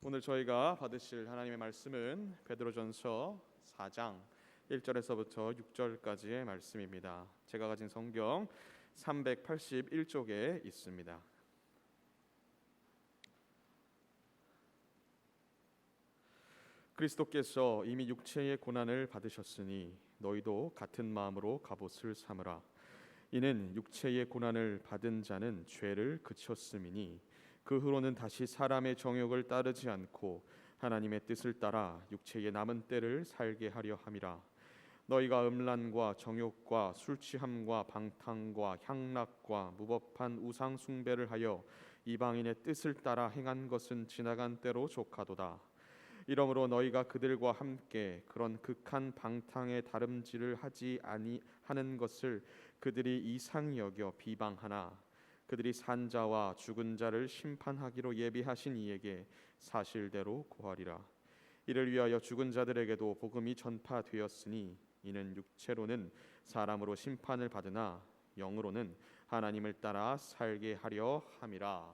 오늘 저희가 받으실 하나님의 말씀은 베드로전서 4장 1절에서부터 6절까지의 말씀입니다. 제가 가진 성경 381쪽에 있습니다. 그리스도께서 이미 육체의 고난을 받으셨으니 너희도 같은 마음으로 갑옷을 삼으라. 이는 육체의 고난을 받은 자는 죄를 그쳤음이니 그 후로는 다시 사람의 정욕을 따르지 않고 하나님의 뜻을 따라 육체의 남은 때를 살게 하려 함이라. 너희가 음란과 정욕과 술 취함과 방탕과 향락과 무법한 우상 숭배를 하여 이방인의 뜻을 따라 행한 것은 지나간 때로 족하도다. 이러므로 너희가 그들과 함께 그런 극한 방탕의 다름질을 하지 아니하는 것을 그들이 이상히 여겨 비방하나 그들이 산 자와 죽은 자를 심판하기로 예비하신 이에게 사실대로 고하리라. 이를 위하여 죽은 자들에게도 복음이 전파되었으니 이는 육체로는 사람으로 심판을 받으나 영으로는 하나님을 따라 살게 하려 함이라.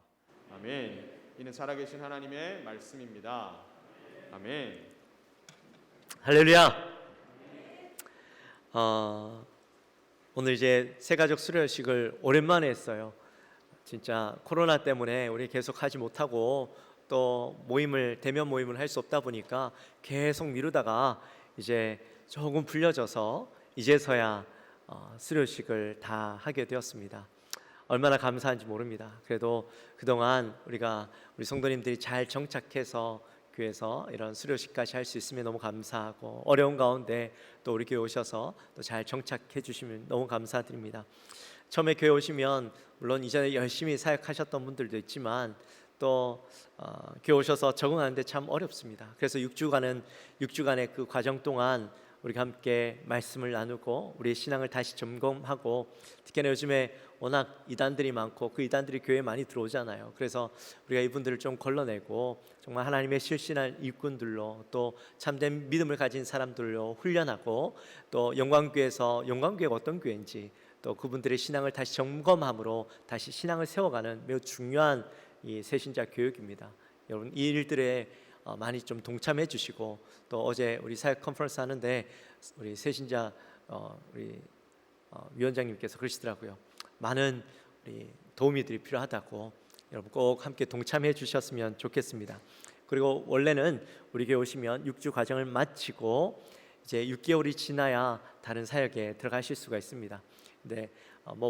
아멘. 이는 살아계신 하나님의 말씀입니다. 아멘. 할렐루야. 오늘 이제 새가족 수료식을 오랜만에 했어요. 진짜 코로나 때문에 우리 계속 하지 못하고 또 대면 모임을 할 수 없다 보니까 계속 미루다가 이제 조금 풀려져서 이제서야 수료식을 다 하게 되었습니다. 얼마나 감사한지 모릅니다. 그래도 그동안 우리 성도님들이 잘 정착해서 교회에서 이런 수료식까지 할 수 있으면 너무 감사하고, 어려운 가운데 또 우리 교회 오셔서 또 잘 정착해 주시면 너무 감사드립니다. 처음에 교회 오시면 물론 이전에 열심히 사역하셨던 분들도 있지만 또 교회 오셔서 적응하는데 참 어렵습니다. 그래서 6주간의 그 과정 동안 우리가 함께 말씀을 나누고 우리의 신앙을 다시 점검하고, 특히나 요즘에 워낙 이단들이 많고 그 이단들이 교회에 많이 들어오잖아요. 그래서 우리가 이분들을 좀 걸러내고 정말 하나님의 실신한 일꾼들로, 또 참된 믿음을 가진 사람들로 훈련하고, 또 영광교회에서 영광교회가 어떤 교회인지 또 그분들의 신앙을 다시 점검함으로 다시 신앙을 세워가는 매우 중요한 이 새신자 교육입니다. 여러분, 이 일들에 많이 좀 동참해 주시고, 또 어제 우리 사역 컨퍼런스 하는데 우리 새신자 위원장님께서 그러시더라고요. 많은 우리 도우미들이 필요하다고. 여러분 꼭 함께 동참해 주셨으면 좋겠습니다. 그리고 원래는 우리 교회 오시면 6주 과정을 마치고 이제 6개월이 지나야 다른 사역에 들어가실 수가 있습니다. 근데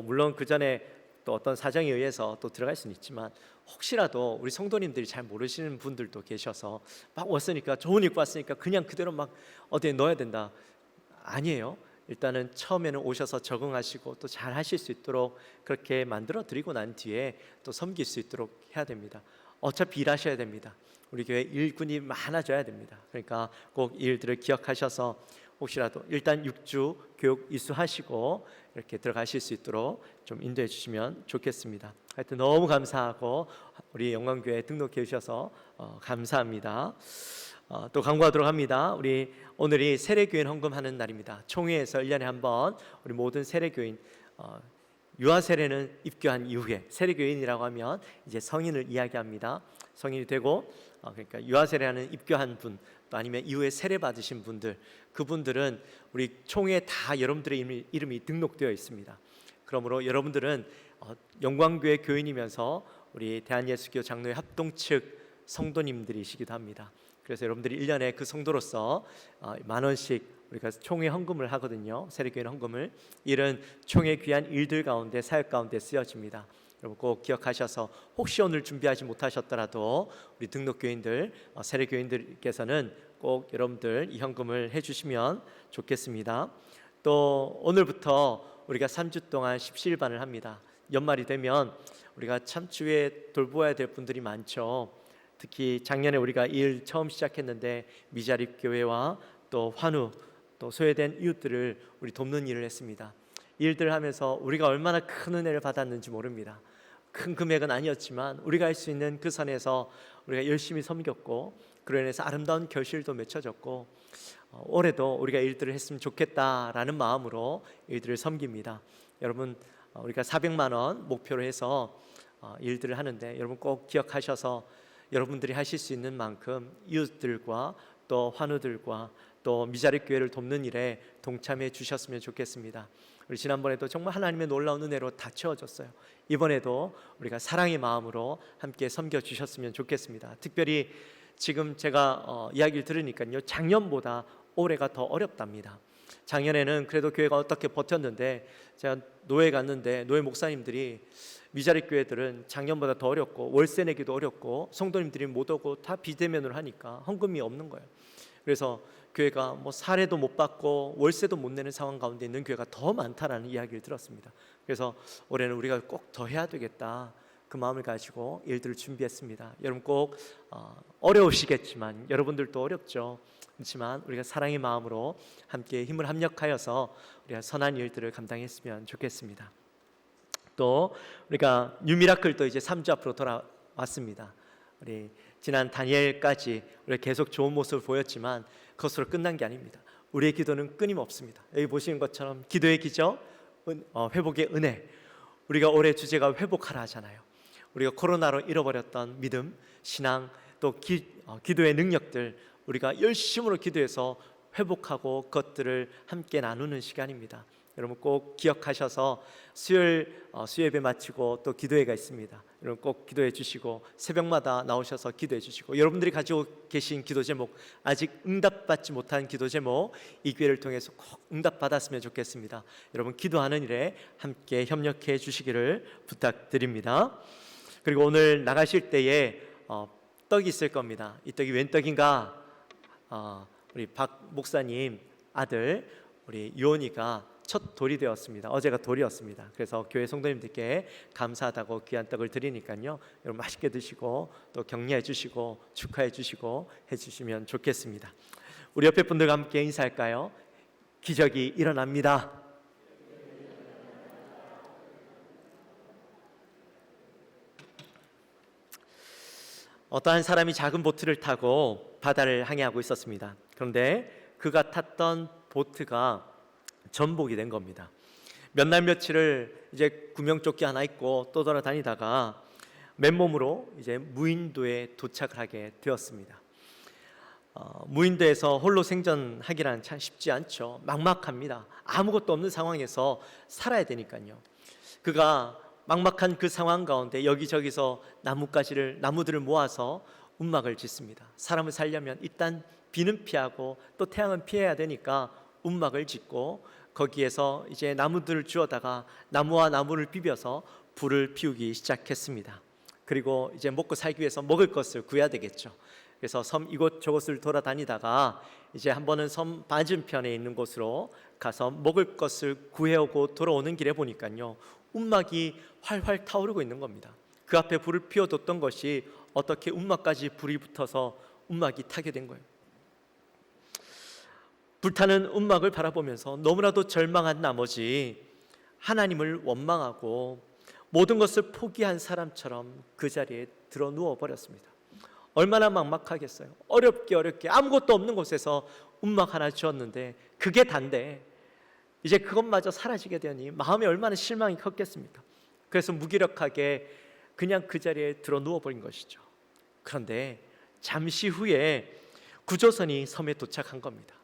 물론 그 전에 또 어떤 사정에 의해서 또 들어갈 수는 있지만, 혹시라도 우리 성도님들이 잘 모르시는 분들도 계셔서 막 왔으니까, 좋은 입고 왔으니까 그냥 그대로 막 어디에 넣어야 된다, 아니에요. 일단은 처음에는 오셔서 적응하시고 또 잘 하실 수 있도록 그렇게 만들어 드리고 난 뒤에 또 섬길 수 있도록 해야 됩니다. 어차피 일하셔야 됩니다. 우리 교회 일꾼이 많아져야 됩니다. 그러니까 꼭 이 일들을 기억하셔서 혹시라도 일단 6주 교육 이수하시고 이렇게 들어가실 수 있도록 좀 인도해 주시면 좋겠습니다. 하여튼 너무 감사하고 우리 영광교회 등록해 주셔서 감사합니다. 또 광고하도록 합니다. 우리 오늘이 세례교인 헌금하는 날입니다. 총회에서 1년에 한 번 우리 모든 세례교인, 유아세례는 입교한 이후에, 세례교인이라고 하면 이제 성인을 이야기합니다. 성인이 되고 그러니까 유아세례하는 입교한 분, 또 아니면 이후에 세례 받으신 분들, 그분들은 우리 총회에 다 여러분들의 이름이 등록되어 있습니다. 그러므로 여러분들은 영광교회 교인이면서 우리 대한예수교 장로회 합동 측 성도님들이시기도 합니다. 그래서 여러분들이 1년에 그 성도로서 10,000원씩 우리가 총회 헌금을 하거든요. 세례교인 헌금을. 이런 총회 귀한 일들 가운데, 사역 가운데 쓰여집니다. 여러분 꼭 기억하셔서, 혹시 오늘 준비하지 못하셨더라도 우리 등록교인들, 세례교인들께서는 꼭 여러분들 이 헌금을 해주시면 좋겠습니다. 또 오늘부터 우리가 3주 동안 십시일반을 합니다. 연말이 되면 우리가 참 주위에 돌보아야 될 분들이 많죠. 특히 작년에 우리가 일 처음 시작했는데 미자립 교회와 또 환우, 또 소외된 이웃들을 우리 돕는 일을 했습니다. 이 일들을 하면서 우리가 얼마나 큰 은혜를 받았는지 모릅니다. 큰 금액은 아니었지만 우리가 할 수 있는 그 선에서 우리가 열심히 섬겼고, 그로 인해서 아름다운 결실도 맺혀졌고, 올해도 우리가 일들을 했으면 좋겠다라는 마음으로 일들을 섬깁니다. 여러분, 우리가 400만 원 목표로 해서 일들을 하는데, 여러분 꼭 기억하셔서 여러분들이 하실 수 있는 만큼 이웃들과 또 환우들과 또 미자립 교회를 돕는 일에 동참해 주셨으면 좋겠습니다. 우리 지난번에도 정말 하나님의 놀라운 은혜로 다 채워졌어요. 이번에도 우리가 사랑의 마음으로 함께 섬겨 주셨으면 좋겠습니다. 특별히 지금 제가 이야기를 들으니까요, 작년보다 올해가 더 어렵답니다. 작년에는 그래도 교회가 어떻게 버텼는데, 제가 노회 갔는데 노회 목사님들이 미자립 교회들은 작년보다 더 어렵고 월세 내기도 어렵고 성도님들이 못 오고 다 비대면으로 하니까 헌금이 없는 거예요. 그래서 교회가 뭐 사례도 못 받고 월세도 못 내는 상황 가운데 있는 교회가 더 많다라는 이야기를 들었습니다. 그래서 올해는 우리가 꼭 더 해야 되겠다, 그 마음을 가지고 일들을 준비했습니다. 여러분 꼭 어려우시겠지만, 여러분들도 어렵죠. 그렇지만 우리가 사랑의 마음으로 함께 힘을 합력하여서 우리가 선한 일들을 감당했으면 좋겠습니다. 또 우리가 뉴미라클도 이제 3주 앞으로 돌아왔습니다. 우리 지난 다니엘까지 우리가 계속 좋은 모습을 보였지만 그것으로 끝난 게 아닙니다. 우리의 기도는 끊임없습니다. 여기 보시는 것처럼 기도의 기적, 회복의 은혜. 우리가 올해 주제가 회복하라 하잖아요. 우리가 코로나로 잃어버렸던 믿음, 신앙, 또 기도의 능력들, 우리가 열심으로 기도해서 회복하고 그것들을 함께 나누는 시간입니다. 여러분 꼭 기억하셔서 수요일 수요예배 마치고 또 기도회가 있습니다. 여러분 꼭 기도해 주시고 새벽마다 나오셔서 기도해 주시고, 여러분들이 가지고 계신 기도 제목, 아직 응답받지 못한 기도 제목, 이 기회를 통해서 꼭 응답받았으면 좋겠습니다. 여러분 기도하는 일에 함께 협력해 주시기를 부탁드립니다. 그리고 오늘 나가실 때에 떡이 있을 겁니다. 이 떡이 웬 떡인가? 우리 박 목사님 아들 우리 유원이가 첫 돌이 되었습니다. 어제가 돌이었습니다. 그래서 교회 성도님들께 감사하다고 귀한 떡을 드리니까요, 여러분 맛있게 드시고 또 격려해 주시고 축하해 주시고 해주시면 좋겠습니다. 우리 옆에 분들과 함께 인사할까요? 기적이 일어납니다. 어떠한 사람이 작은 보트를 타고 바다를 항해하고 있었습니다. 그런데 그가 탔던 보트가 전복이 된 겁니다. 몇 날 며칠을 이제 구명조끼 하나 입고 떠돌아다니다가 맨몸으로 이제 무인도에 도착을 하게 되었습니다. 무인도에서 홀로 생존하기란 참 쉽지 않죠. 막막합니다. 아무것도 없는 상황에서 살아야 되니까요. 그가 막막한 그 상황 가운데 여기저기서 나무들을 모아서 움막을 짓습니다. 사람을 살려면 일단 비는 피하고 또 태양은 피해야 되니까 움막을 짓고 거기에서 이제 나무들을 주워다가 나무와 나무를 비벼서 불을 피우기 시작했습니다. 그리고 이제 먹고 살기 위해서 먹을 것을 구해야 되겠죠. 그래서 섬 이곳저곳을 돌아다니다가 이제 한 번은 섬 맞은편에 있는 곳으로 가서 먹을 것을 구해오고 돌아오는 길에 보니까요, 움막이 활활 타오르고 있는 겁니다. 그 앞에 불을 피워뒀던 것이 어떻게 움막까지 불이 붙어서 움막이 타게 된 거예요. 불타는 움막을 바라보면서 너무나도 절망한 나머지 하나님을 원망하고 모든 것을 포기한 사람처럼 그 자리에 들어 누워 버렸습니다. 얼마나 막막하겠어요. 어렵게 아무것도 없는 곳에서 움막 하나 지었는데 그게 단데 이제 그것마저 사라지게 되니 마음에 얼마나 실망이 컸겠습니까? 그래서 무기력하게 그냥 그 자리에 들어 누워버린 것이죠. 그런데 잠시 후에 구조선이 섬에 도착한 겁니다.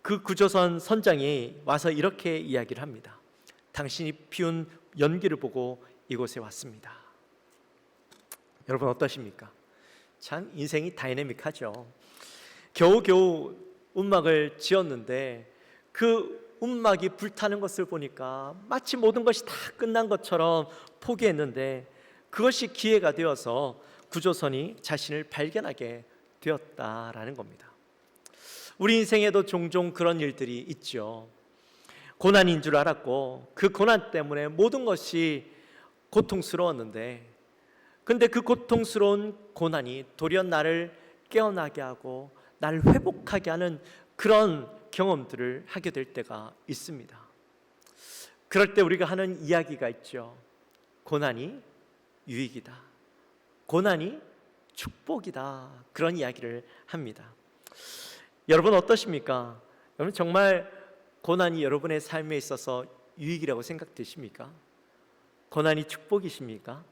그 구조선 선장이 와서 이렇게 이야기를 합니다. 당신이 피운 연기를 보고 이곳에 왔습니다. 여러분 어떠십니까? 참 인생이 다이내믹하죠. 겨우겨우 움막을 지었는데 그 움막이 불타는 것을 보니까 마치 모든 것이 다 끝난 것처럼 포기했는데 그것이 기회가 되어서 구조선이 자신을 발견하게 되었다라는 겁니다. 우리 인생에도 종종 그런 일들이 있죠. 고난인 줄 알았고 그 고난 때문에 모든 것이 고통스러웠는데, 근데 그 고통스러운 고난이 도리어 나를 깨어나게 하고 나를 회복하게 하는 그런 경험들을 하게 될 때가 있습니다. 그럴 때 우리가 하는 이야기가 있죠. 고난이 유익이다, 고난이 축복이다, 그런 이야기를 합니다. 여러분 어떠십니까? 여러분 정말 고난이 여러분의 삶에 있어서 유익이라고 생각되십니까? 고난이 축복이십니까?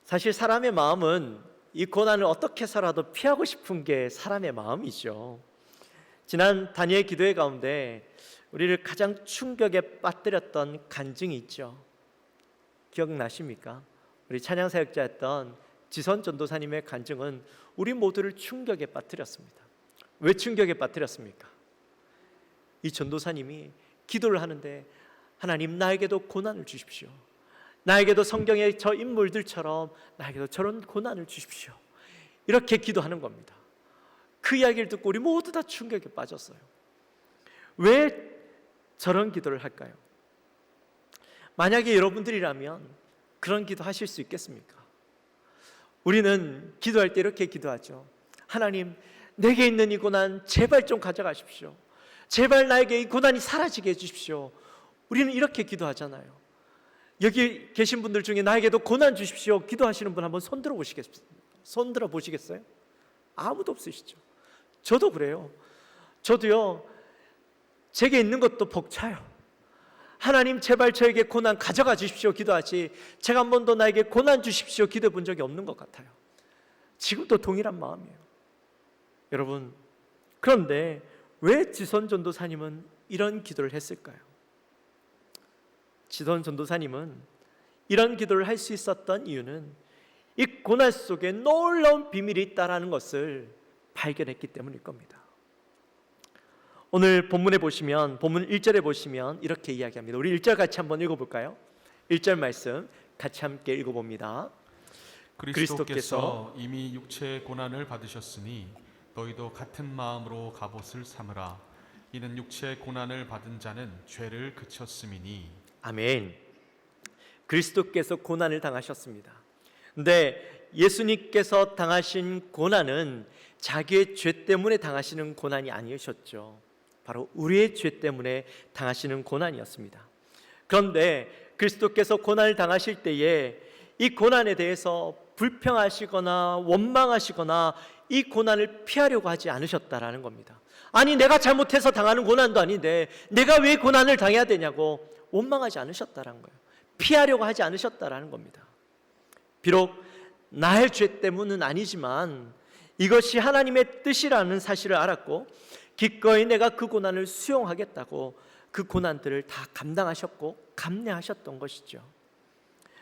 사실 사람의 마음은 이 고난을 어떻게 해서라도 피하고 싶은 게 사람의 마음이죠. 지난 다니엘 기도회 가운데 우리를 가장 충격에 빠뜨렸던 간증이 있죠. 기억나십니까? 우리 찬양 사역자였던 지선 전도사님의 간증은 우리 모두를 충격에 빠뜨렸습니다. 왜 충격에 빠뜨렸습니까? 이 전도사님이 기도를 하는데 하나님, 나에게도 고난을 주십시오. 나에게도 성경의 저 인물들처럼 나에게도 저런 고난을 주십시오. 이렇게 기도하는 겁니다. 그 이야기를 듣고 우리 모두 다 충격에 빠졌어요. 왜 저런 기도를 할까요? 만약에 여러분들이라면 그런 기도 하실 수 있겠습니까? 우리는 기도할 때 이렇게 기도하죠. 하나님, 내게 있는 이 고난 제발 좀 가져가십시오. 제발 나에게 이 고난이 사라지게 해주십시오. 우리는 이렇게 기도하잖아요. 여기 계신 분들 중에 나에게도 고난 주십시오 기도하시는 분 한번 손 들어 보시겠어요? 아무도 없으시죠. 저도 그래요. 저도요, 제게 있는 것도 벅차요. 하나님, 제발 저에게 고난 가져가 주십시오 기도하지, 제가 한 번도 나에게 고난 주십시오 기도해 본 적이 없는 것 같아요. 지금도 동일한 마음이에요. 여러분, 그런데 왜 지선 전도사님은 이런 기도를 했을까요? 지선 전도사님은 이런 기도를 할 수 있었던 이유는 이 고난 속에 놀라운 비밀이 있다는 것을 발견했기 때문일 겁니다. 오늘 본문에 보시면, 본문 1절에 보시면 이렇게 이야기합니다. 우리 1절 같이 한번 읽어볼까요? 1절 말씀 같이 함께 읽어봅니다. 그리스도께서 이미 육체의 고난을 받으셨으니 너희도 같은 마음으로 갑옷을 삼으라. 이는 육체의 고난을 받은 자는 죄를 그쳤음이니. 아멘. 그리스도께서 고난을 당하셨습니다. 근데 예수님께서 당하신 고난은 자기의 죄 때문에 당하시는 고난이 아니셨죠. 바로 우리의 죄 때문에 당하시는 고난이었습니다. 그런데 그리스도께서 고난을 당하실 때에 이 고난에 대해서 불평하시거나 원망하시거나 이 고난을 피하려고 하지 않으셨다라는 겁니다. 아니, 내가 잘못해서 당하는 고난도 아닌데 내가 왜 고난을 당해야 되냐고 원망하지 않으셨다라는 거예요. 피하려고 하지 않으셨다라는 겁니다. 비록 나의 죄 때문은 아니지만 이것이 하나님의 뜻이라는 사실을 알았고 기꺼이 내가 그 고난을 수용하겠다고 그 고난들을 다 감당하셨고 감내하셨던 것이죠.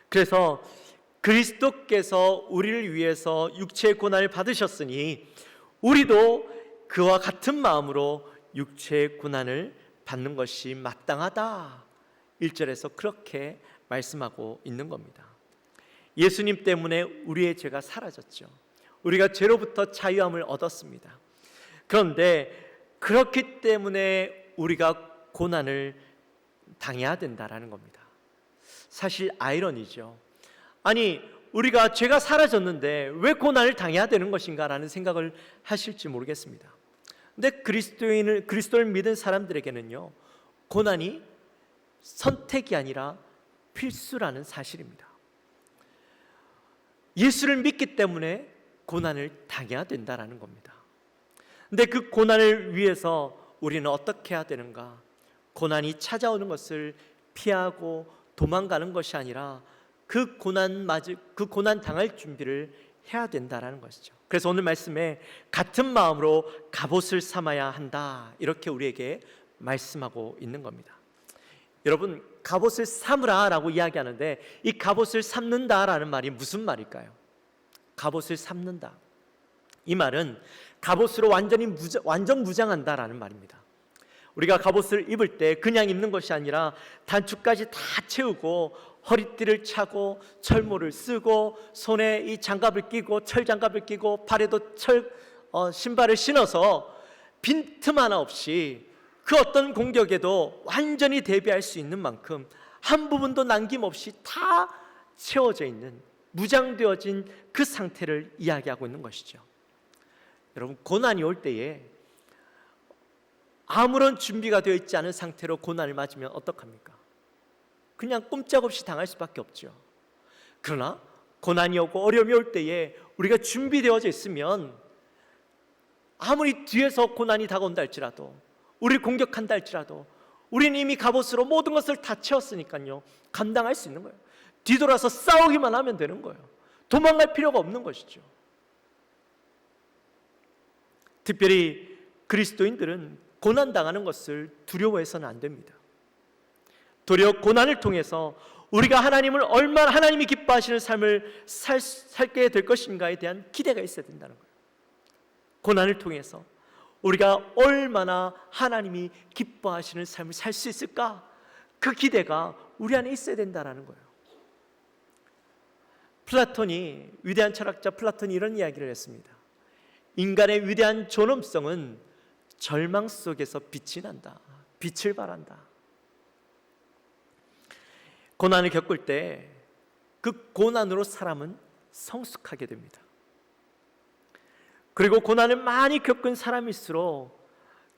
그래서 그리스도께서 우리를 위해서 육체의 고난을 받으셨으니 우리도 그와 같은 마음으로 육체의 고난을 받는 것이 마땅하다. 1절에서 그렇게 말씀하고 있는 겁니다. 예수님 때문에 우리의 죄가 사라졌죠. 우리가 죄로부터 자유함을 얻었습니다. 그런데 그렇기 때문에 우리가 고난을 당해야 된다라는 겁니다. 사실 아이러니죠. 아니, 우리가 죄가 사라졌는데 왜 고난을 당해야 되는 것인가라는 생각을 하실지 모르겠습니다. 근데 그리스도를 믿은 사람들에게는요, 고난이 선택이 아니라 필수라는 사실입니다. 예수를 믿기 때문에 고난을 당해야 된다라는 겁니다. 근데 그 고난을 위해서 우리는 어떻게 해야 되는가? 고난이 찾아오는 것을 피하고 도망가는 것이 아니라 그 고난 당할 준비를 해야 된다라는 것이죠. 그래서 오늘 말씀에 같은 마음으로 갑옷을 삼아야 한다, 이렇게 우리에게 말씀하고 있는 겁니다. 여러분, 갑옷을 삼으라라고 이야기하는데 이 갑옷을 삼는다라는 말이 무슨 말일까요? 갑옷을 삼는다, 이 말은 갑옷으로 완전 무장한다라는 말입니다. 우리가 갑옷을 입을 때 그냥 입는 것이 아니라 단추까지 다 채우고 허리띠를 차고 철모를 쓰고 손에 이 장갑을 끼고 철장갑을 끼고 발에도 신발을 신어서 빈틈 하나 없이 그 어떤 공격에도 완전히 대비할 수 있는 만큼 한 부분도 남김없이 다 채워져 있는, 무장되어진 그 상태를 이야기하고 있는 것이죠. 여러분, 고난이 올 때에 아무런 준비가 되어 있지 않은 상태로 고난을 맞으면 어떡합니까? 그냥 꼼짝없이 당할 수밖에 없죠. 그러나 고난이 오고 어려움이 올 때에 우리가 준비되어져 있으면 아무리 뒤에서 고난이 다가온다 할지라도, 우리를 공격한다 할지라도 우리는 이미 갑옷으로 모든 것을 다 채웠으니까요, 감당할 수 있는 거예요. 뒤돌아서 싸우기만 하면 되는 거예요. 도망갈 필요가 없는 것이죠. 특별히 그리스도인들은 고난당하는 것을 두려워해서는 안 됩니다. 도리어 고난을 통해서 우리가 하나님을 얼마나 하나님이 기뻐하시는 삶을 살게 될 것인가에 대한 기대가 있어야 된다는 거예요. 고난을 통해서 우리가 얼마나 하나님이 기뻐하시는 삶을 살 수 있을까? 그 기대가 우리 안에 있어야 된다는 거예요. 위대한 철학자 플라톤이 이런 이야기를 했습니다. 인간의 위대한 존엄성은 절망 속에서 빛이 난다. 빛을 발한다. 고난을 겪을 때 그 고난으로 사람은 성숙하게 됩니다. 그리고 고난을 많이 겪은 사람일수록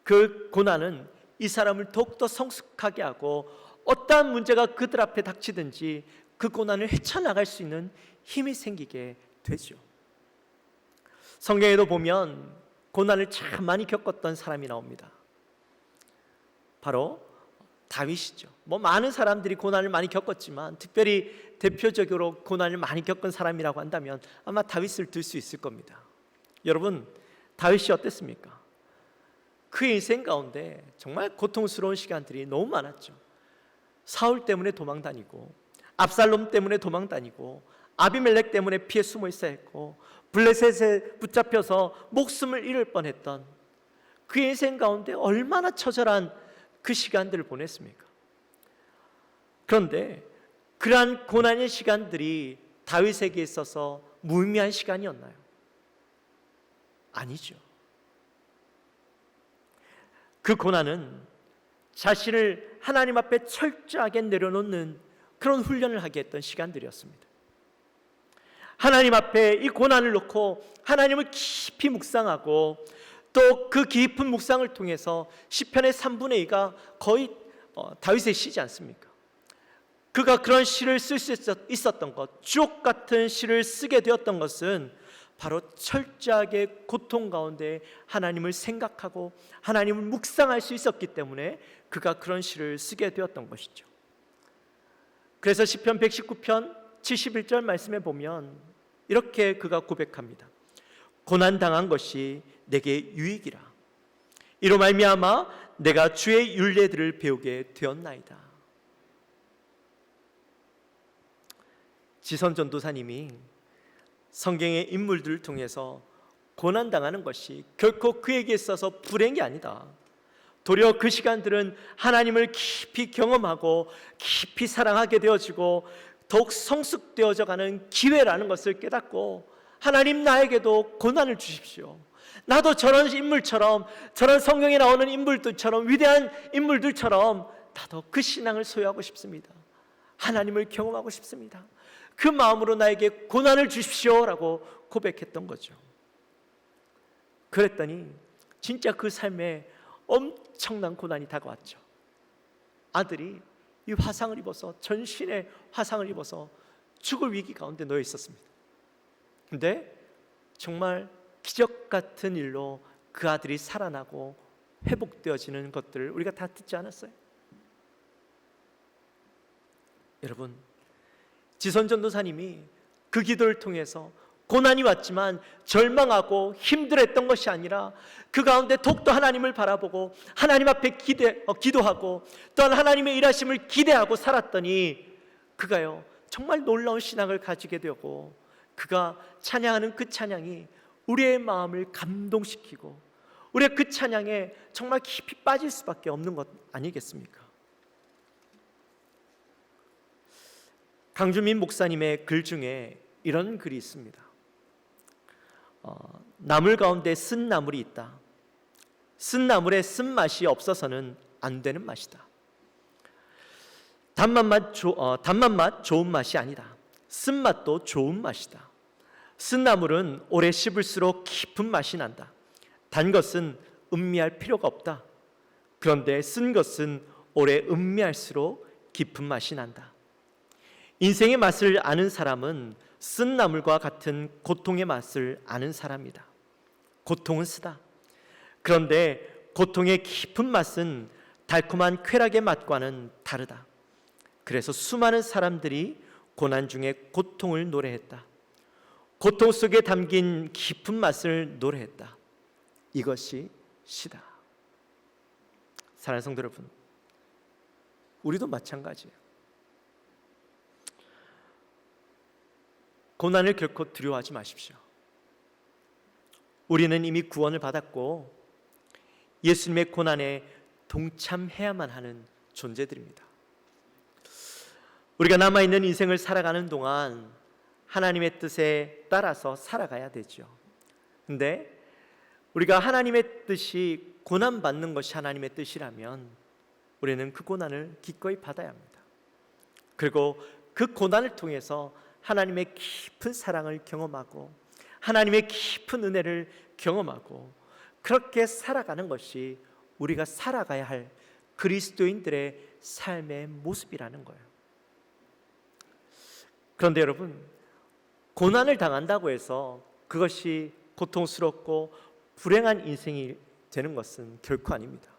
그 고난은 이 사람을 더욱더 성숙하게 하고 어떠한 문제가 그들 앞에 닥치든지 그 고난을 헤쳐나갈 수 있는 힘이 생기게 되죠. 성경에도 보면 고난을 참 많이 겪었던 사람이 나옵니다. 바로 다윗이죠. 많은 사람들이 고난을 많이 겪었지만 특별히 대표적으로 고난을 많이 겪은 사람이라고 한다면 아마 다윗을 들 수 있을 겁니다. 여러분, 다윗이 어땠습니까? 그 인생 가운데 정말 고통스러운 시간들이 너무 많았죠. 사울 때문에 도망다니고, 압살롬 때문에 도망다니고, 아비멜렉 때문에 피해 숨어 있어야 했고, 블레셋에 붙잡혀서 목숨을 잃을 뻔했던 그 인생 가운데 얼마나 처절한 그 시간들을 보냈습니까? 그런데 그러한 고난의 시간들이 다윗에게 있어서 무의미한 시간이었나요? 아니죠. 그 고난은 자신을 하나님 앞에 철저하게 내려놓는 그런 훈련을 하게 했던 시간들이었습니다. 하나님 앞에 이 고난을 놓고 하나님을 깊이 묵상하고 또 그 깊은 묵상을 통해서 시편의 3분의 2가 거의 다윗의 시지 않습니까? 그가 그런 시를 쓸 수 있었던 것, 주옥 같은 시를 쓰게 되었던 것은 바로 철저하게 고통 가운데 하나님을 생각하고 하나님을 묵상할 수 있었기 때문에 그가 그런 시를 쓰게 되었던 것이죠. 그래서 시편 119편 71절 말씀에 보면 이렇게 그가 고백합니다. 고난당한 것이 내게 유익이라. 이로 말미암아 내가 주의 율례들을 배우게 되었나이다. 지선 전도사님이 성경의 인물들을 통해서 고난당하는 것이 결코 그에게 있어서 불행이 아니다. 도리어 그 시간들은 하나님을 깊이 경험하고 깊이 사랑하게 되어지고 더욱 성숙되어져 가는 기회라는 것을 깨닫고 하나님 나에게도 고난을 주십시오. 나도 저런 인물처럼 저런 성경에 나오는 인물들처럼 위대한 인물들처럼 나도 그 신앙을 소유하고 싶습니다. 하나님을 경험하고 싶습니다. 그 마음으로 나에게 고난을 주십시오라고 고백했던 거죠. 그랬더니 진짜 그 삶에 엄청난 고난이 다가왔죠. 아들이 이 화상을 입어서 전신에 화상을 입어서 죽을 위기 가운데 놓여 있었습니다. 근데 정말 기적 같은 일로 그 아들이 살아나고 회복되어지는 것들을 우리가 다 듣지 않았어요? 여러분, 지선 전도사님이 그 기도를 통해서 고난이 왔지만 절망하고 힘들었던 것이 아니라 그 가운데 더욱더 하나님을 바라보고 하나님 앞에 기도하고 또한 하나님의 일하심을 기대하고 살았더니 그가요 정말 놀라운 신앙을 가지게 되고 그가 찬양하는 그 찬양이 우리의 마음을 감동시키고 우리가 그 찬양에 정말 깊이 빠질 수밖에 없는 것 아니겠습니까? 강주민 목사님의 글 중에 이런 글이 있습니다. 나물 가운데 쓴 나물이 있다. 쓴 나물에 쓴맛이 없어서는 안 되는 맛이다. 단맛 좋은 맛이 아니다. 쓴맛도 좋은 맛이다. 쓴 나물은 오래 씹을수록 깊은 맛이 난다. 단 것은 음미할 필요가 없다. 그런데 쓴 것은 오래 음미할수록 깊은 맛이 난다. 인생의 맛을 아는 사람은 쓴 나물과 같은 고통의 맛을 아는 사람이다. 고통은 쓰다. 그런데 고통의 깊은 맛은 달콤한 쾌락의 맛과는 다르다. 그래서 수많은 사람들이 고난 중에 고통을 노래했다. 고통 속에 담긴 깊은 맛을 노래했다. 이것이 시다. 사랑하는 성도 여러분, 우리도 마찬가지예요. 고난을 결코 두려워하지 마십시오. 우리는 이미 구원을 받았고 예수님의 고난에 동참해야만 하는 존재들입니다. 우리가 남아있는 인생을 살아가는 동안 하나님의 뜻에 따라서 살아가야 되죠. 근데 우리가 하나님의 뜻이 고난받는 것이 하나님의 뜻이라면 우리는 그 고난을 기꺼이 받아야 합니다. 그리고 그 고난을 통해서 하나님의 깊은 사랑을 경험하고 하나님의 깊은 은혜를 경험하고 그렇게 살아가는 것이 우리가 살아가야 할 그리스도인들의 삶의 모습이라는 거예요. 그런데 여러분, 고난을 당한다고 해서 그것이 고통스럽고 불행한 인생이 되는 것은 결코 아닙니다.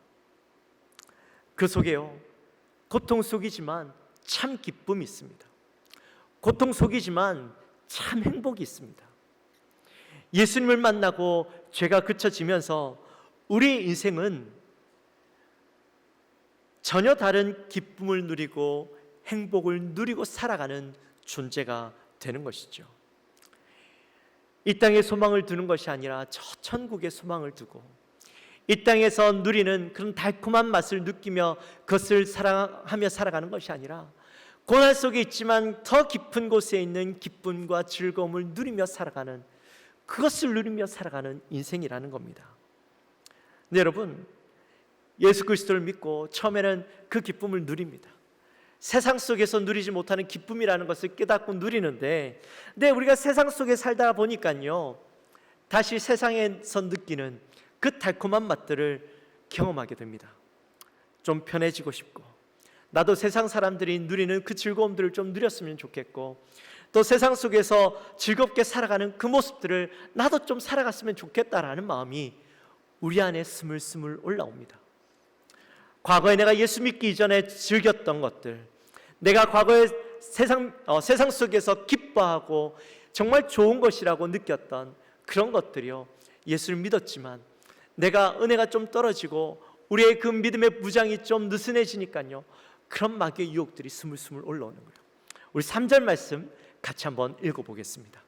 그 속에요, 고통 속이지만 참 기쁨이 있습니다. 고통 속이지만 참 행복이 있습니다. 예수님을 만나고 죄가 그쳐지면서 우리의 인생은 전혀 다른 기쁨을 누리고 행복을 누리고 살아가는 존재가 되는 것이죠. 이 땅에 소망을 두는 것이 아니라 저 천국에 소망을 두고 이 땅에서 누리는 그런 달콤한 맛을 느끼며 그것을 사랑하며 살아가는 것이 아니라 고난 속에 있지만 더 깊은 곳에 있는 기쁨과 즐거움을 누리며 살아가는, 그것을 누리며 살아가는 인생이라는 겁니다. 근데 여러분, 예수 그리스도를 믿고 처음에는 그 기쁨을 누립니다. 세상 속에서 누리지 못하는 기쁨이라는 것을 깨닫고 누리는데, 근데 우리가 세상 속에 살다 보니까요, 다시 세상에서 느끼는 그 달콤한 맛들을 경험하게 됩니다. 좀 편해지고 싶고, 나도 세상 사람들이 누리는 그 즐거움들을 좀 누렸으면 좋겠고, 또 세상 속에서 즐겁게 살아가는 그 모습들을 나도 좀 살아갔으면 좋겠다라는 마음이 우리 안에 스물스물 올라옵니다. 과거에 내가 예수 믿기 이전에 즐겼던 것들, 내가 과거에 세상 속에서 기뻐하고 정말 좋은 것이라고 느꼈던 그런 것들이요, 예수를 믿었지만 내가 은혜가 좀 떨어지고 우리의 그 믿음의 무장이 좀 느슨해지니까요, 그런 마귀의 유혹들이 스물스물 올라오는 거예요. 우리 3절 말씀 같이 한번 읽어보겠습니다.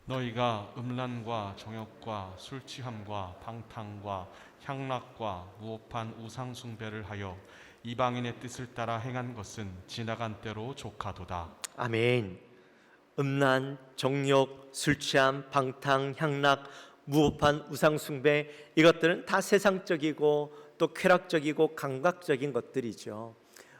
너희가 음란과 정욕과 술 취함과 방탕과 향락과 무법한 우상 숭배를 하여 이방인의 뜻을 따라 행한 것은 지나간 때로 족하도다. 아멘. 음란, 정욕, 술 취함, 방탕, 향락, 무법한 우상 숭배, 이것들은 다 세상적이고 또 쾌락적이고 감각적인 것들이죠.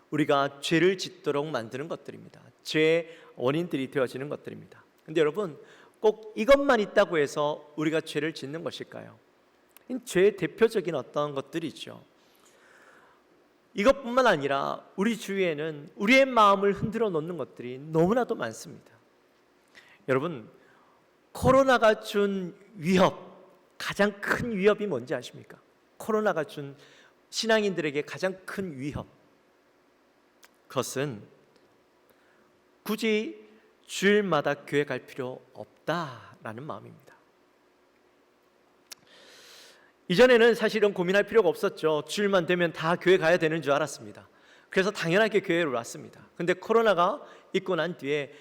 우리가 죄를 짓도록 만드는 것들입니다. 죄의 원인들이 되어지는 것들입니다. 근데 여러분, 꼭 이것만 있다고 해서 우리가 죄를 짓는 것일까요? 죄의 대표적인 어떤 것들이죠. 이것뿐만 아니라 우리 주위에는 우리의 마음을 흔들어 놓는 것들이 너무나도 많습니다. 여러분, 코로나가 준 위협, 가장 큰 위협이 뭔지 아십니까? 코로나가 준 신앙인들에게 가장 큰 위협, 그것은 굳이 주일마다 교회 갈 필요 없다라는 마음입니다. 이전에는 사실은 고민할 필요가 없었죠. 주일만 되면 다 교회 가야 되는 줄 알았습니다. 그래서 당연하게 교회를 왔습니다. 근데 코로나가 있고 난 뒤에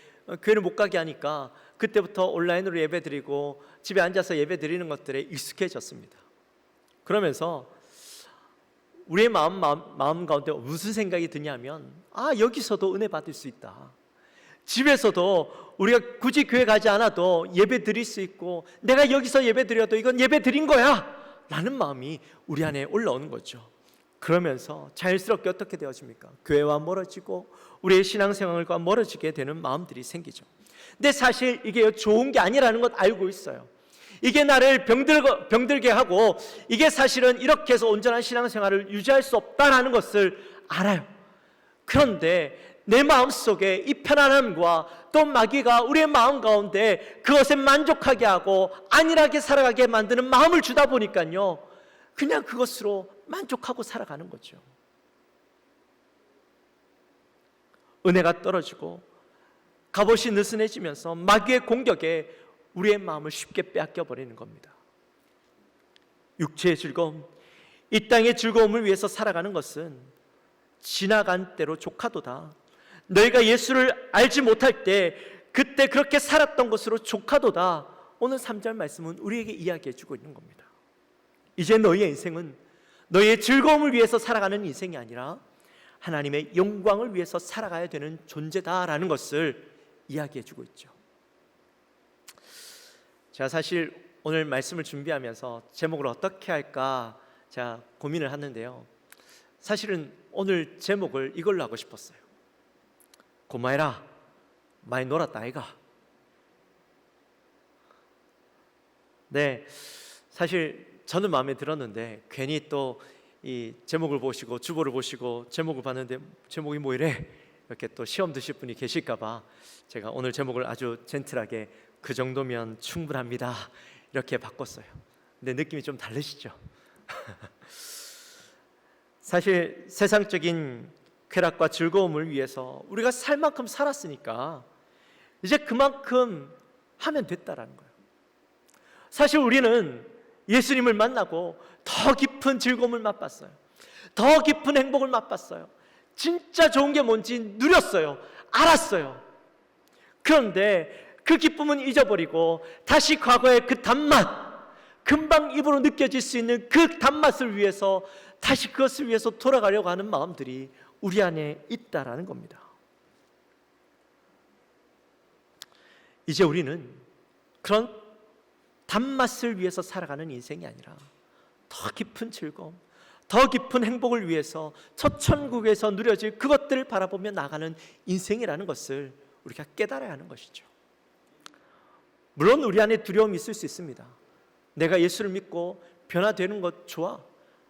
교회를 못 가게 하니까 그때부터 온라인으로 예배드리고 집에 앉아서 예배드리는 것들에 익숙해졌습니다. 그러면서 우리의 마음 가운데 무슨 생각이 드냐면, 여기서도 은혜 받을 수 있다. 집에서도 우리가 굳이 교회 가지 않아도 예배 드릴 수 있고, 내가 여기서 예배 드려도 이건 예배 드린 거야 라는 마음이 우리 안에 올라오는 거죠. 그러면서 자연스럽게 어떻게 되어집니까? 교회와 멀어지고 우리의 신앙생활과 멀어지게 되는 마음들이 생기죠. 근데 사실 이게 좋은 게 아니라는 것 알고 있어요. 이게 나를 병들게 하고, 이게 사실은 이렇게 해서 온전한 신앙생활을 유지할 수 없다는 것을 알아요. 그런데 내 마음속에 이 편안함과 또 마귀가 우리의 마음 가운데 그것에 만족하게 하고 안일하게 살아가게 만드는 마음을 주다 보니까요, 그냥 그것으로 만족하고 살아가는 거죠. 은혜가 떨어지고 갑옷이 느슨해지면서 마귀의 공격에 우리의 마음을 쉽게 빼앗겨 버리는 겁니다. 육체의 즐거움, 이 땅의 즐거움을 위해서 살아가는 것은 지나간 때로 족하도다. 너희가 예수를 알지 못할 때 그때 그렇게 살았던 것으로 족하도다. 오늘 3절 말씀은 우리에게 이야기해 주고 있는 겁니다. 이제 너희의 인생은 너희의 즐거움을 위해서 살아가는 인생이 아니라 하나님의 영광을 위해서 살아가야 되는 존재다라는 것을 이야기해 주고 있죠. 제가 사실 오늘 말씀을 준비하면서 제목을 어떻게 할까 제가 고민을 하는데요, 사실은 오늘 제목을 이걸로 하고 싶었어요. 고마해라, 많이 놀았다 아이가. 네, 사실 저는 마음에 들었는데 괜히 또 이 제목을 보시고 주보를 보시고 제목을 봤는데 제목이 뭐 이래 이렇게 또 시험 드실 분이 계실까 봐 제가 오늘 제목을 아주 젠틀하게 그 정도면 충분합니다 이렇게 바꿨어요. 근데 느낌이 좀 다르시죠? 사실 세상적인 쾌락과 즐거움을 위해서 우리가 살 만큼 살았으니까 이제 그만큼 하면 됐다라는 거예요. 사실 우리는 예수님을 만나고 더 깊은 즐거움을 맛봤어요. 더 깊은 행복을 맛봤어요. 진짜 좋은 게 뭔지 누렸어요. 알았어요. 그런데 그 기쁨은 잊어버리고 다시 과거의 그 단맛, 금방 입으로 느껴질 수 있는 그 단맛을 위해서 다시 그것을 위해서 돌아가려고 하는 마음들이 우리 안에 있다라는 겁니다. 이제 우리는 그런 단맛을 위해서 살아가는 인생이 아니라 더 깊은 즐거움, 더 깊은 행복을 위해서 첫 천국에서 누려질 그것들을 바라보며 나가는 인생이라는 것을 우리가 깨달아야 하는 것이죠. 물론 우리 안에 두려움이 있을 수 있습니다. 내가 예수를 믿고 변화되는 것 좋아.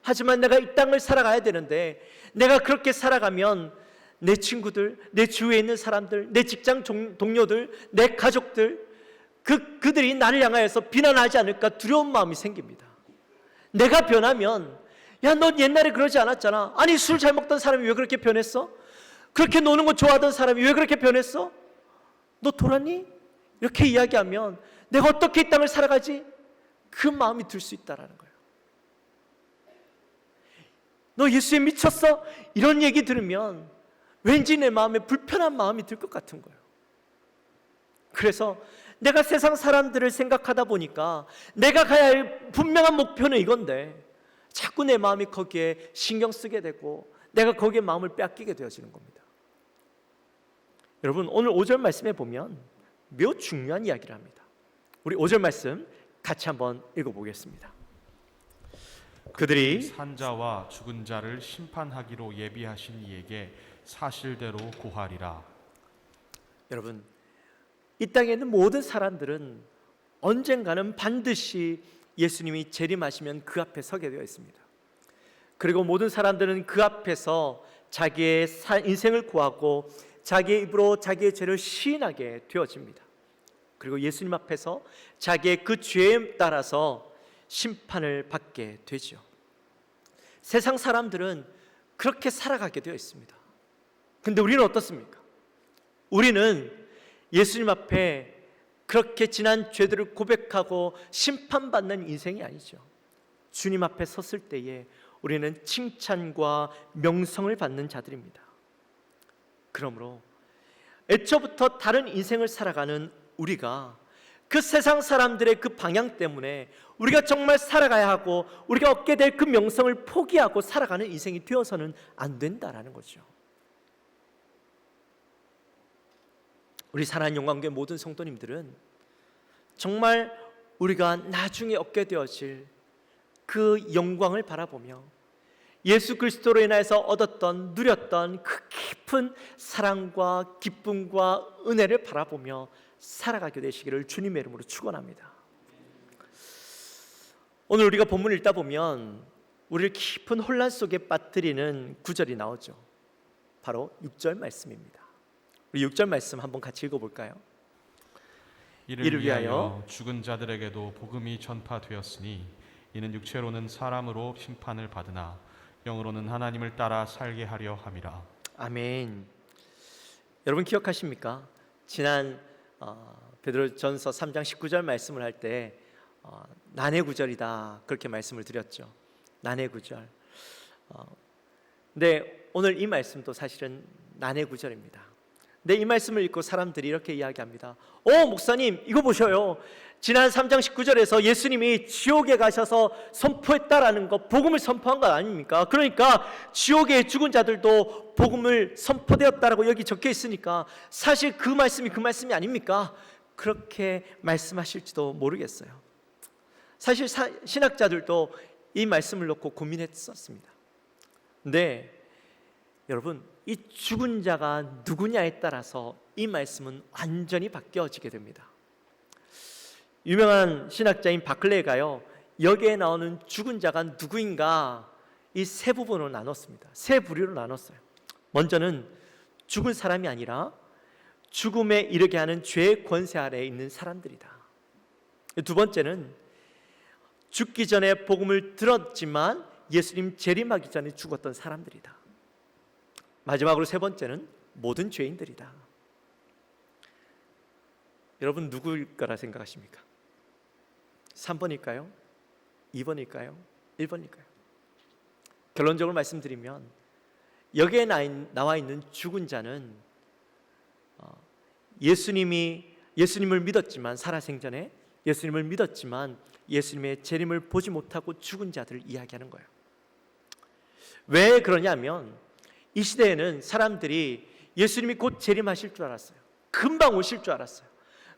하지만 내가 이 땅을 살아가야 되는데 내가 그렇게 살아가면 내 친구들, 내 주위에 있는 사람들, 내 직장 동료들, 내 가족들 그들이 나를 향하여서 비난하지 않을까 두려운 마음이 생깁니다. 내가 변하면 야, 너 옛날에 그러지 않았잖아. 아니, 술 잘 먹던 사람이 왜 그렇게 변했어? 그렇게 노는 거 좋아하던 사람이 왜 그렇게 변했어? 너 돌았니? 이렇게 이야기하면 내가 어떻게 이 땅을 살아가지? 그 마음이 들 수 있다라는 거예요. 너 예수에 미쳤어? 이런 얘기 들으면 왠지 내 마음에 불편한 마음이 들 것 같은 거예요. 그래서 내가 세상 사람들을 생각하다 보니까 내가 가야 할 분명한 목표는 이건데 자꾸 내 마음이 거기에 신경 쓰게 되고 내가 거기에 마음을 빼앗기게 되어지는 겁니다. 여러분, 오늘 5절 말씀에 보면 매우 중요한 이야기를 합니다. 우리 5절 말씀 같이 한번 읽어보겠습니다. 그들이 산자와 죽은 자를 심판하기로 예비하신 이에게 사실대로 고하리라. 여러분, 이 땅에 있는 모든 사람들은 언젠가는 반드시 예수님이 재림하시면 그 앞에 서게 되어 있습니다. 그리고 모든 사람들은 그 앞에서 자기의 인생을 고하고 자기의 입으로 자기의 죄를 시인하게 되어집니다. 그리고 예수님 앞에서 자기의 그 죄에 따라서 심판을 받게 되죠. 세상 사람들은 그렇게 살아가게 되어 있습니다. 근데 우리는 어떻습니까? 우리는 예수님 앞에 그렇게 지난 죄들을 고백하고 심판받는 인생이 아니죠. 주님 앞에 섰을 때에 우리는 칭찬과 명성을 받는 자들입니다. 그러므로 애초부터 다른 인생을 살아가는 우리가 그 세상 사람들의 그 방향 때문에 우리가 정말 살아가야 하고 우리가 얻게 될 그 명성을 포기하고 살아가는 인생이 되어서는 안 된다라는 거죠. 우리 사랑하는 영광교회 모든 성도님들은 정말 우리가 나중에 얻게 되어질 그 영광을 바라보며 예수 그리스도로 인하여서 얻었던 누렸던 그 깊은 사랑과 기쁨과 은혜를 바라보며 살아가게 되시기를 주님의 이름으로 축원합니다. 오늘 우리가 본문을 읽다 보면 우리를 깊은 혼란 속에 빠뜨리는 구절이 나오죠. 바로 6절 말씀입니다. 우리 6절 말씀 한번 같이 읽어볼까요? 이를 위하여 죽은 자들에게도 복음이 전파되었으니 이는 육체로는 사람으로 심판을 받으나 영으로는 하나님을 따라 살게 하려 함이라. 아멘. 여러분 기억하십니까? 지난 베드로전서 3장 19절 말씀을 할 때 난해 구절이다 그렇게 말씀을 드렸죠. 난해 구절. 근데 오늘 이 말씀도 사실은 난해 구절입니다. 근데 이 말씀을 읽고 사람들이 이렇게 이야기합니다. 목사님 이거 보셔요. 지난 3장 19절에서 예수님이 지옥에 가셔서 선포했다라는 거, 복음을 선포한 거 아닙니까? 그러니까 지옥에 죽은 자들도 복음을 선포되었다라고 여기 적혀 있으니까 사실 그 말씀이 아닙니까? 그렇게 말씀하실지도 모르겠어요. 사실 신학자들도 이 말씀을 놓고 고민했었습니다. 근데 여러분, 이 죽은 자가 누구냐에 따라서 이 말씀은 완전히 바뀌어지게 됩니다. 유명한 신학자인 바클레이가요, 여기에 나오는 죽은 자가 누구인가 이 세 부분으로 나눴습니다. 세 부류로 나눴어요. 먼저는 죽은 사람이 아니라 죽음에 이르게 하는 죄의 권세 아래에 있는 사람들이다. 두 번째는 죽기 전에 복음을 들었지만 예수님 재림하기 전에 죽었던 사람들이다. 마지막으로 세 번째는 모든 죄인들이다. 여러분 누구일 거라 생각하십니까? 3번일까요? 2번일까요? 1번일까요? 결론적으로 말씀드리면 여기에 나와 있는 죽은 자는 예수님을 믿었지만 살아생전에 예수님을 믿었지만 예수님의 재림을 보지 못하고 죽은 자들을 이야기하는 거예요. 왜 그러냐면 이 시대에는 사람들이 예수님이 곧 재림하실 줄 알았어요. 금방 오실 줄 알았어요.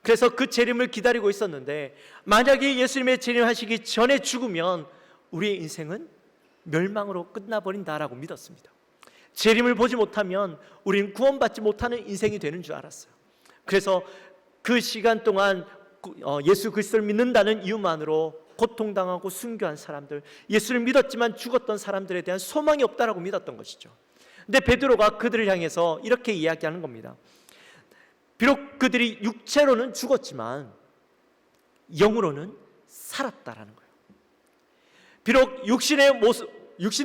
그래서 그 재림을 기다리고 있었는데 만약에 예수님의 재림하시기 전에 죽으면 우리의 인생은 멸망으로 끝나버린다라고 믿었습니다. 재림을 보지 못하면 우리는 구원받지 못하는 인생이 되는 줄 알았어요. 그래서 그 시간 동안 예수 그리스도를 믿는다는 이유만으로 고통당하고 순교한 사람들, 예수를 믿었지만 죽었던 사람들에 대한 소망이 없다라고 믿었던 것이죠. 근데 베드로가 그들을 향해서 이렇게 이야기하는 겁니다. 비록 그들이 육체로는 죽었지만 영으로는 살았다라는 거예요. 비록 육신의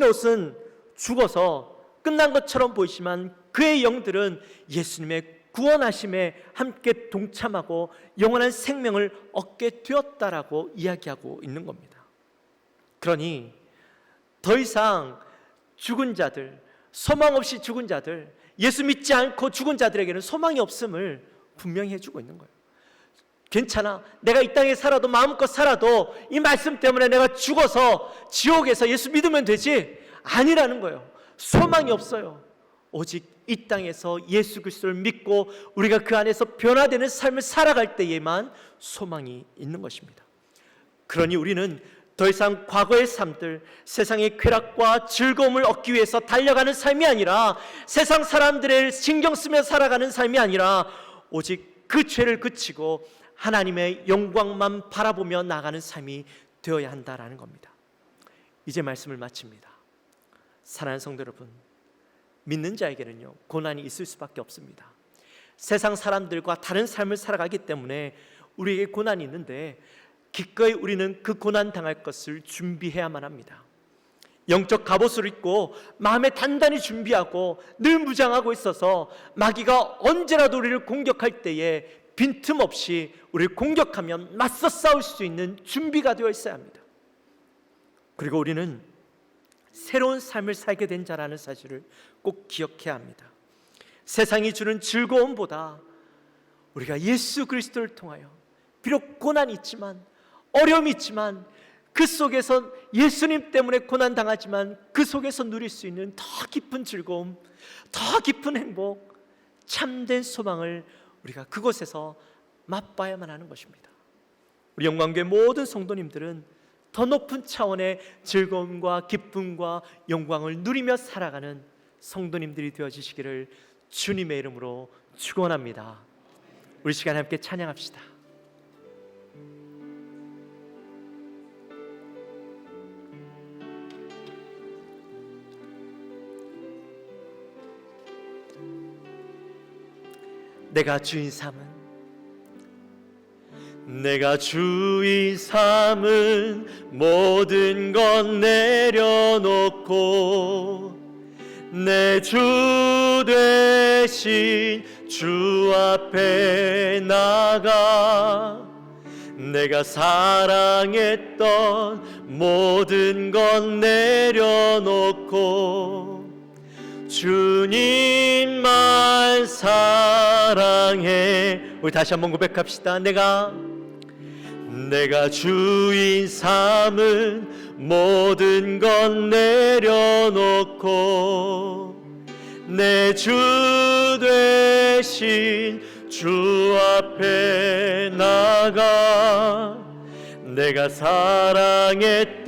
옷은 죽어서 끝난 것처럼 보이지만 그의 영들은 예수님의 구원하심에 함께 동참하고 영원한 생명을 얻게 되었다라고 이야기하고 있는 겁니다. 그러니 더 이상 죽은 자들, 소망 없이 죽은 자들, 예수 믿지 않고 죽은 자들에게는 소망이 없음을 분명히 해주고 있는 거예요. 괜찮아, 내가 이 땅에 살아도 마음껏 살아도 이 말씀 때문에 내가 죽어서 지옥에서 예수 믿으면 되지? 아니라는 거예요. 소망이 없어요. 오직 이 땅에서 예수 그리스도를 믿고 우리가 그 안에서 변화되는 삶을 살아갈 때에만 소망이 있는 것입니다. 그러니 우리는 더 이상 과거의 삶들, 세상의 쾌락과 즐거움을 얻기 위해서 달려가는 삶이 아니라 세상 사람들을 신경 쓰며 살아가는 삶이 아니라 오직 그 죄를 그치고 하나님의 영광만 바라보며 나가는 삶이 되어야 한다라는 겁니다. 이제 말씀을 마칩니다. 사랑하는 성도 여러분, 믿는 자에게는요 고난이 있을 수밖에 없습니다. 세상 사람들과 다른 삶을 살아가기 때문에 우리에게 고난이 있는데 기꺼이 우리는 그 고난 당할 것을 준비해야만 합니다. 영적 갑옷을 입고 마음에 단단히 준비하고 늘 무장하고 있어서 마귀가 언제라도 우리를 공격할 때에 빈틈없이 우리를 공격하면 맞서 싸울 수 있는 준비가 되어 있어야 합니다. 그리고 우리는 새로운 삶을 살게 된 자라는 사실을 꼭 기억해야 합니다. 세상이 주는 즐거움보다 우리가 예수 그리스도를 통하여 비록 고난이 있지만 어려움이 있지만 그 속에서 예수님 때문에 고난당하지만 그 속에서 누릴 수 있는 더 깊은 즐거움, 더 깊은 행복, 참된 소망을 우리가 그곳에서 맛봐야만 하는 것입니다. 우리 영광교회 모든 성도님들은 더 높은 차원의 즐거움과 기쁨과 영광을 누리며 살아가는 성도님들이 되어주시기를 주님의 이름으로 축원합니다. 우리 시간 함께 찬양합시다. 내가 주인 삼은 모든 것 내려놓고 내 주 되신 주 앞에 나가 내가 사랑했던 모든 것 내려놓고 주님만 사랑해. 우리 다시 한번 고백합시다. 내가 주인 삼은 모든 것 내려놓고 내 주 되신 주 앞에 나가 내가 사랑했던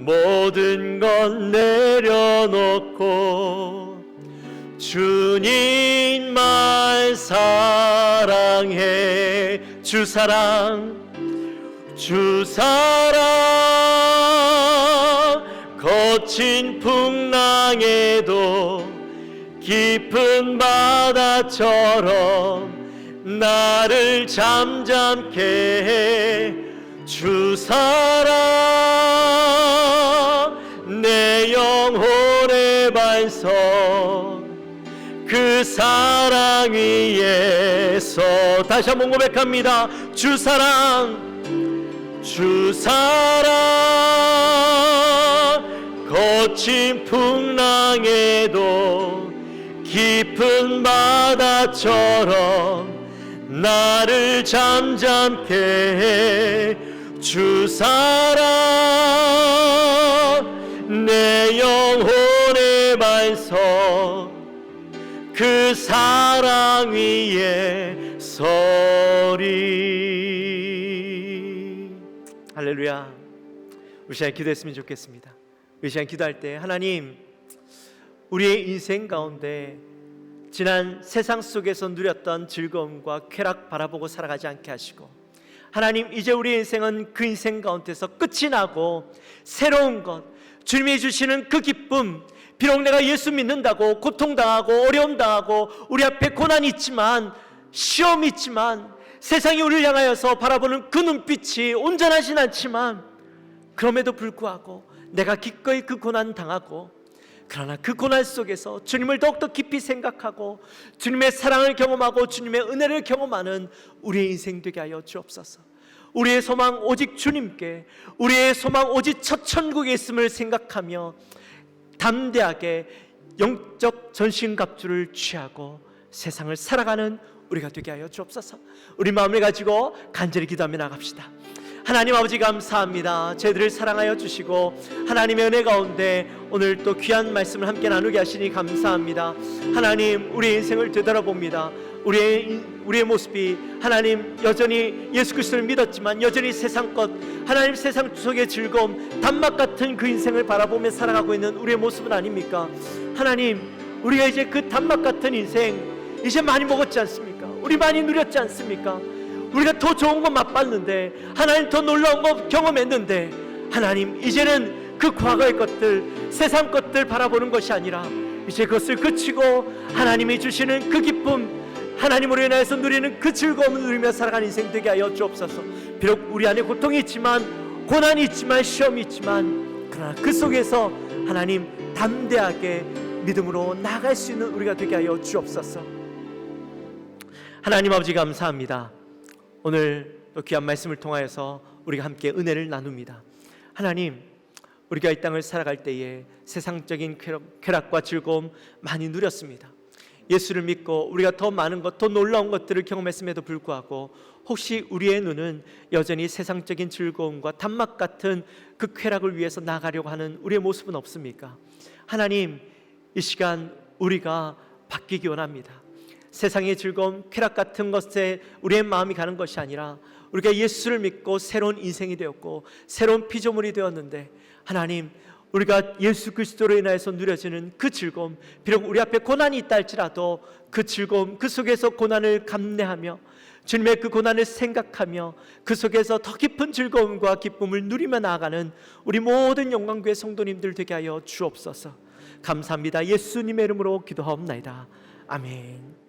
모든 것 내려놓고 주님만 사랑해. 주 사랑 거친 풍랑에도 깊은 바다처럼 나를 잠잠케 해. 주 사랑 내 영혼의 반석 그 사랑 위에서 다시 한번 고백합니다. 주 사랑 거친 풍랑에도 깊은 바다처럼 나를 잠잠케 해. 주 사랑 내 영혼의 반석 그 사랑 위에 서리. 할렐루야. 우리 시간 기도했으면 좋겠습니다. 우리 시간 기도할 때 하나님, 우리의 인생 가운데 지난 세상 속에서 누렸던 즐거움과 쾌락 바라보고 살아가지 않게 하시고, 하나님 이제 우리의 인생은 그 인생 가운데서 끝이 나고 새로운 것, 주님이 주시는 그 기쁨, 비록 내가 예수 믿는다고 고통당하고 어려움당하고 우리 앞에 고난이 있지만 시험이 있지만 세상이 우리를 향하여서 바라보는 그 눈빛이 온전하진 않지만 그럼에도 불구하고 내가 기꺼이 그 고난 당하고, 그러나 그 고난 속에서 주님을 더욱더 깊이 생각하고 주님의 사랑을 경험하고 주님의 은혜를 경험하는 우리의 인생 되게 하여 주옵소서. 우리의 소망 오직 주님께, 우리의 소망 오직 첫 천국에 있음을 생각하며 담대하게 영적 전신갑주를 취하고 세상을 살아가는 우리가 되게 하여 주옵소서. 우리 마음을 가지고 간절히 기도하며 나갑시다. 하나님 아버지 감사합니다. 저희들을 사랑하여 주시고 하나님의 은혜 가운데 오늘 또 귀한 말씀을 함께 나누게 하시니 감사합니다. 하나님, 우리의 인생을 되돌아봅니다. 우리의 모습이 하나님 여전히 예수 그리스도를 믿었지만 여전히 세상 것, 하나님 세상 속의 즐거움, 단맛 같은 그 인생을 바라보며 살아가고 있는 우리의 모습은 아닙니까? 하나님, 우리가 이제 그 단맛 같은 인생 이제 많이 먹었지 않습니까? 우리 많이 누렸지 않습니까? 우리가 더 좋은 거 맛봤는데, 하나님 더 놀라운 거 경험했는데, 하나님 이제는 그 과거의 것들, 세상 것들 바라보는 것이 아니라 이제 그것을 그치고 하나님이 주시는 그 기쁨, 하나님으로 인하여서 누리는 그 즐거움을 누리며 살아가는 인생 되게 하여 주옵소서. 비록 우리 안에 고통이 있지만, 고난이 있지만, 시험이 있지만, 그러나 그 속에서 하나님 담대하게 믿음으로 나아갈 수 있는 우리가 되게 하여 주옵소서. 하나님 아버지 감사합니다. 오늘 또 귀한 말씀을 통하여서 우리가 함께 은혜를 나눕니다. 하나님, 우리가 이 땅을 살아갈 때에 세상적인 쾌락과 즐거움 많이 누렸습니다. 예수를 믿고 우리가 더 많은 것, 더 놀라운 것들을 경험했음에도 불구하고 혹시 우리의 눈은 여전히 세상적인 즐거움과 단맛 같은 그 쾌락을 위해서 나가려고 하는 우리의 모습은 없습니까? 하나님, 이 시간 우리가 바뀌기 원합니다. 세상의 즐거움, 쾌락 같은 것에 우리의 마음이 가는 것이 아니라 우리가 예수를 믿고 새로운 인생이 되었고 새로운 피조물이 되었는데, 하나님, 우리가 예수 그리스도로 인하여서 누려지는 그 즐거움, 비록 우리 앞에 고난이 있다 할지라도 그 즐거움, 그 속에서 고난을 감내하며 주님의 그 고난을 생각하며 그 속에서 더 깊은 즐거움과 기쁨을 누리며 나아가는 우리 모든 영광교회 성도님들 되게 하여 주옵소서. 감사합니다. 예수님의 이름으로 기도하옵나이다. 아멘.